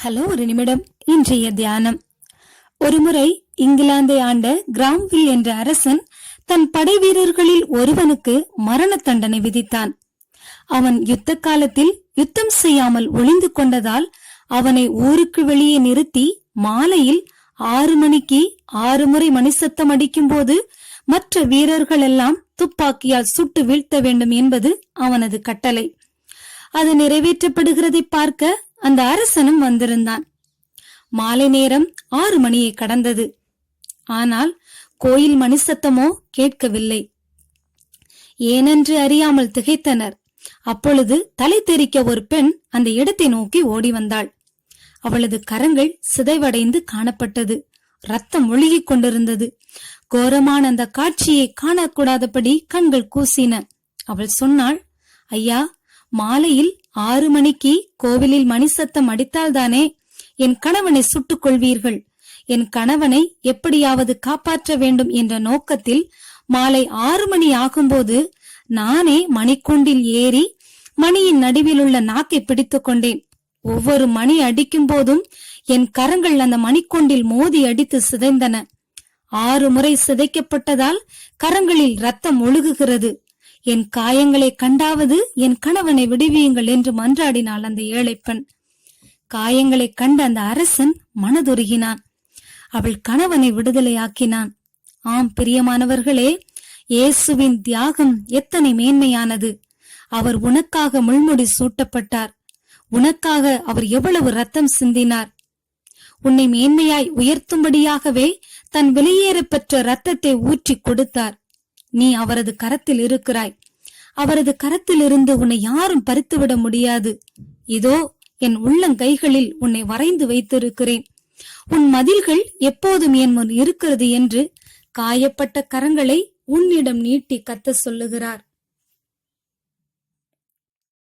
Hello, ஒரு நிமிடம். இன்றைய தியானம். ஒருமுறை இங்கிலாந்தை ஆண்ட கிராம்வில் என்ற அரசன் தன் படை வீரர்களில் ஒருவனுக்கு மரண தண்டனை விதித்தான். அவன் யுத்த காலத்தில் யுத்தம் செய்யாமல் ஒளிந்து கொண்டதால் அவனை ஊருக்கு வெளியே நிறுத்தி மாலையில் 6 மணிக்கு 6 முறை மணிசத்தம் அடிக்கும் போது மற்ற வீரர்கள் எல்லாம் துப்பாக்கியால் சுட்டு வீழ்த்த வேண்டும் என்பது அவனது கட்டளை. அது நிறைவேற்றப்படுகிறதை பார்க்க அந்த அரசனும் வந்திருந்தான். மாலை நேரம் 6 மணியை கடந்தது. ஆனால் கோயில் மணிசத்தமோ கேட்கவில்லை. ஏனென்று அறியாமல் திகைத்தனர். அப்பொழுது தலை தெறிக்க ஒரு பெண் அந்த இடத்தை நோக்கி ஓடி வந்தாள். அவளது கரங்கள் சிதைவடைந்து காணப்பட்டது. ரத்தம் ஒழுகிக் கொண்டிருந்தது. கோரமான அந்த காட்சியை காணக்கூடாதபடி கண்கள் கூசின. அவள் சொன்னாள், ஐயா, மாலையில் 6 மணிக்கு கோவிலில் மணிசத்தம் அடித்தால்தானே என் கணவனை சுட்டுக் கொள்வீர்கள். என் கணவனை எப்படியாவது காப்பாற்ற வேண்டும் என்ற நோக்கத்தில் மாலை 6 மணி ஆகும்போது நானே மணிக்கூண்டில் ஏறி மணியின் நடுவில் உள்ள நாக்கை பிடித்துக் கொண்டேன். ஒவ்வொரு மணி அடிக்கும் போதும் என் கரங்கள் அந்த மணிக்கூண்டில் மோதி அடித்து சிதைந்தன. 6 முறை சிதைக்கப்பட்டதால் கரங்களில் ரத்தம் ஒழுகுகிறது. என் காயங்களை கண்டாவது என் கணவனை விடுவியுங்கள் என்று மன்றாடினாள் அந்த ஏழை பெண். காயங்களை கண்ட அந்த அரசன் மனதுருகினான். அவள் கணவனை விடுதலையாக்கினான். ஆம் பிரியமானவர்களே, இயேசுவின் தியாகம் எத்தனை மேன்மையானது! அவர் உனக்காக முள்முடி சூட்டப்பட்டார். உனக்காக அவர் எவ்வளவு ரத்தம் சிந்தினார். உன்னை மேன்மையாய் உயர்த்தும்படியாகவே தன் வெளியேற பெற்ற ரத்தத்தை ஊற்றி கொடுத்தார். நீ அவரது கரத்தில் இருக்கிறாய். அவரது கரத்தில் இருந்து உன்னை யாரும் பறித்துவிட முடியாது. இதோ என் உள்ளங்கைகளில் உன்னை வரைந்து வைத்திருக்கிறேன். உன் மதில்கள் எப்போதும் என் முன் இருக்கிறது என்று காயப்பட்ட கரங்களை உன்னிடம் நீட்டி கத்த சொல்லுகிறார்.